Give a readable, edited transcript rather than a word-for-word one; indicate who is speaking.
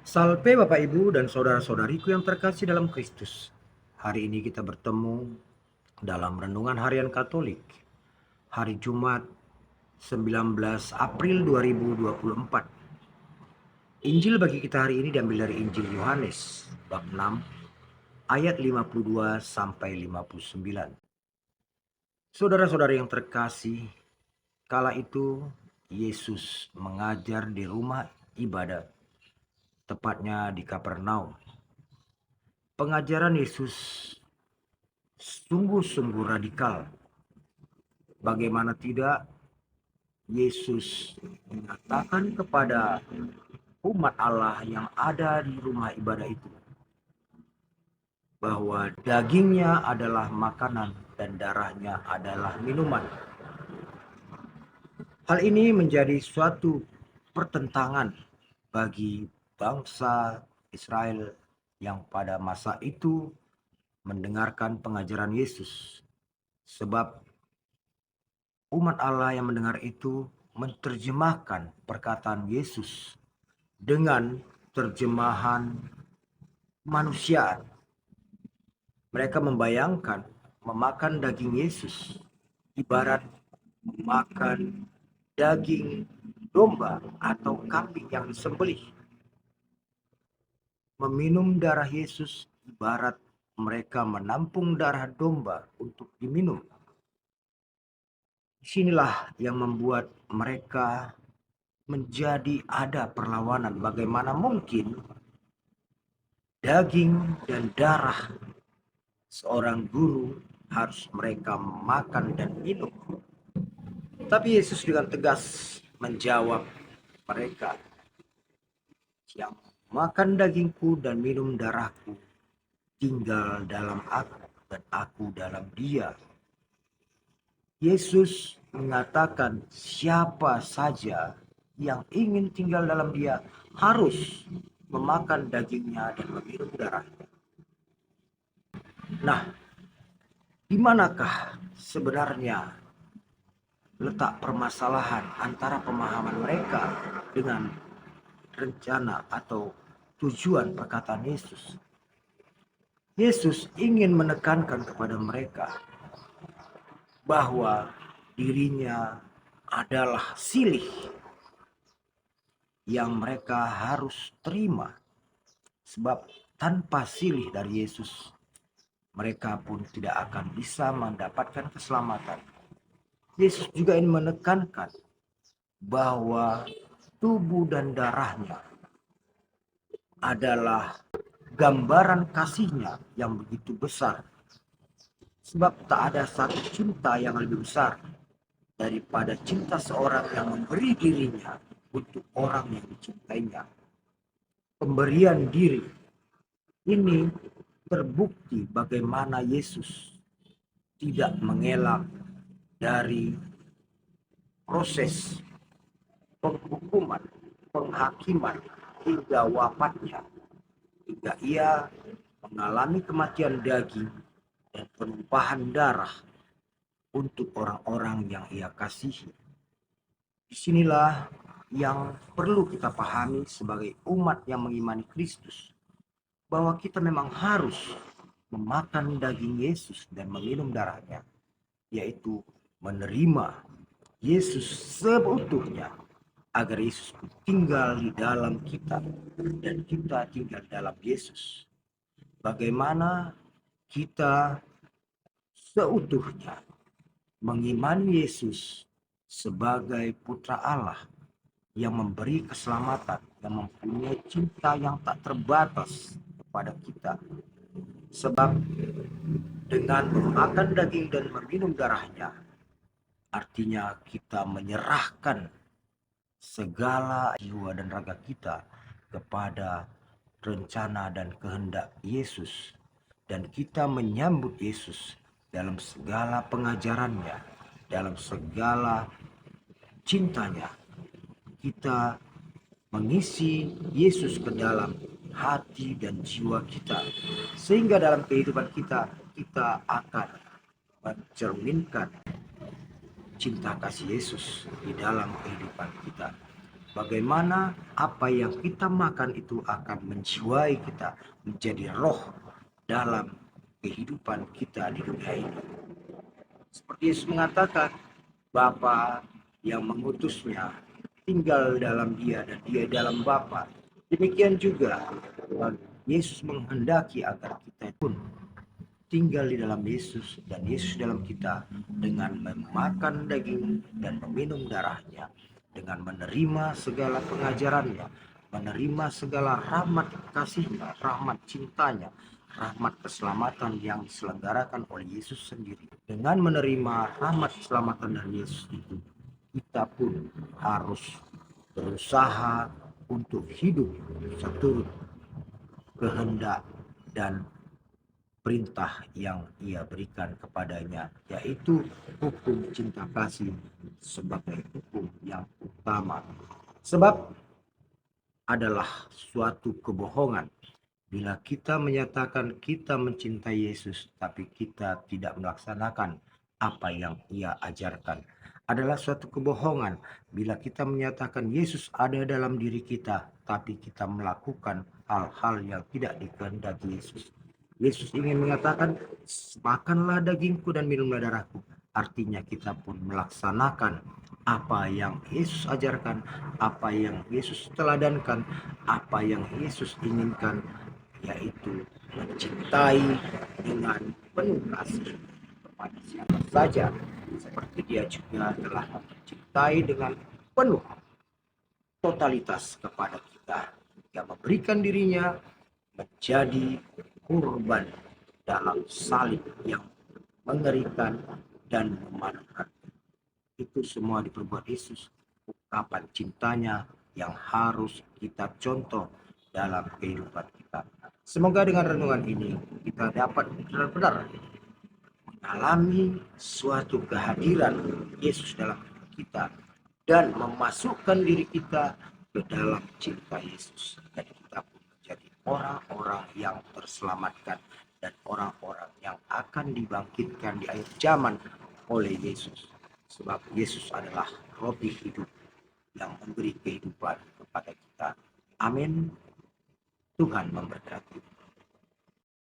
Speaker 1: Salve Bapak Ibu dan saudara-saudariku yang terkasih dalam Kristus. Hari ini kita bertemu dalam Renungan Harian Katolik, hari Jumat 19 April 2024. Injil bagi kita hari ini diambil dari Injil Yohanes, bab 6, ayat 52 sampai 59. Saudara-saudara yang terkasih, kala itu Yesus mengajar di rumah ibadah, tepatnya di Kapernaum. Pengajaran Yesus sungguh-sungguh radikal. Bagaimana tidak, Yesus mengatakan kepada umat Allah yang ada di rumah ibadah itu bahwa dagingnya adalah makanan dan darahnya adalah minuman. Hal ini menjadi suatu pertentangan bagi bangsa Israel yang pada masa itu mendengarkan pengajaran Yesus. Sebab umat Allah yang mendengar itu menerjemahkan perkataan Yesus dengan terjemahan manusia. Mereka membayangkan memakan daging Yesus ibarat memakan daging domba atau kambing yang disembelih. Meminum darah Yesus ibarat mereka menampung darah domba untuk diminum. Disinilah yang membuat mereka menjadi ada perlawanan. Bagaimana mungkin daging dan darah seorang guru harus mereka makan dan minum? Tapi Yesus dengan tegas menjawab mereka, yang makan dagingku dan minum darahku tinggal dalam aku dan aku dalam dia. Yesus mengatakan siapa saja yang ingin tinggal dalam dia harus memakan dagingnya dan meminum darahnya. Nah, di manakah sebenarnya letak permasalahan antara pemahaman mereka dengan rencana atau tujuan perkataan Yesus? Yesus ingin menekankan kepada mereka bahwa dirinya adalah silih yang mereka harus terima. Sebab tanpa silih dari Yesus, mereka pun tidak akan bisa mendapatkan keselamatan. Yesus juga ingin menekankan bahwa tubuh dan darahnya adalah gambaran kasihnya yang begitu besar. Sebab tak ada satu cinta yang lebih besar daripada cinta seorang yang memberi dirinya untuk orang yang dicintainya. Pemberian diri ini terbukti bagaimana Yesus tidak mengelak dari proses penghukuman, penghakiman hingga wafatnya, hingga ia mengalami kematian daging dan penumpahan darah untuk orang-orang yang ia kasihi. Disinilah yang perlu kita pahami sebagai umat yang mengimani Kristus, bahwa kita memang harus memakan daging Yesus dan meminum darahnya, yaitu menerima Yesus seutuhnya, agar Yesus tinggal di dalam kita dan kita tinggal dalam Yesus. Bagaimana kita seutuhnya mengimani Yesus sebagai putra Allah yang memberi keselamatan, yang mempunyai cinta yang tak terbatas kepada kita. Sebab dengan memakan daging dan meminum darahnya, artinya kita menyerahkan segala jiwa dan raga kita kepada rencana dan kehendak Yesus. Dan kita menyambut Yesus dalam segala pengajarannya, dalam segala cintanya. Kita mengisi Yesus ke dalam hati dan jiwa kita, sehingga dalam kehidupan kita, kita akan mencerminkan cinta kasih Yesus di dalam kehidupan kita. bagaimana apa yang kita makan itu akan menjiwai kita menjadi roh dalam kehidupan kita di dunia ini. Seperti Yesus mengatakan, Bapa yang mengutusnya tinggal dalam dia dan dia dalam Bapa. Demikian juga Yesus menghendaki agar kita pun tinggal di dalam Yesus dan Yesus dalam kita dengan memakan daging dan meminum darahnya, dengan menerima segala pengajarannya, menerima segala rahmat kasihnya, rahmat cintanya, rahmat keselamatan yang diselenggarakan oleh Yesus sendiri. Dengan menerima rahmat keselamatan dari Yesus itu, kita pun harus berusaha untuk hidup seturut kehendak dan perintah yang ia berikan kepadanya, yaitu hukum cinta kasih sebagai hukum yang utama. Sebab adalah suatu kebohongan bila kita menyatakan kita mencintai Yesus tapi kita tidak melaksanakan apa yang ia ajarkan. Adalah suatu kebohongan bila kita menyatakan Yesus ada dalam diri kita tapi kita melakukan hal-hal yang tidak dikehendaki Yesus. Yesus ingin mengatakan, makanlah dagingku dan minumlah darahku. Artinya kita pun melaksanakan apa yang Yesus ajarkan, apa yang Yesus teladankan, apa yang Yesus inginkan, yaitu mencintai dengan penuh kasih kepada siapa saja, seperti dia juga telah mencintai dengan penuh totalitas kepada kita, yang memberikan dirinya menjadi kurban dalam salib yang mengerikan dan memalukan. Itu semua diperbuat Yesus, ungkapan cintanya yang harus kita contoh dalam kehidupan kita. Semoga dengan renungan ini kita dapat benar-benar mengalami suatu kehadiran Yesus dalam hidup kita dan memasukkan diri kita ke dalam cinta Yesus, dan kita pun menjadi orang-orang yang terselamatkan dan orang-orang yang akan dibangkitkan di akhir zaman oleh Yesus. Sebab Yesus adalah roti hidup yang memberi kehidupan kepada kita. Amin. Tuhan memberkati.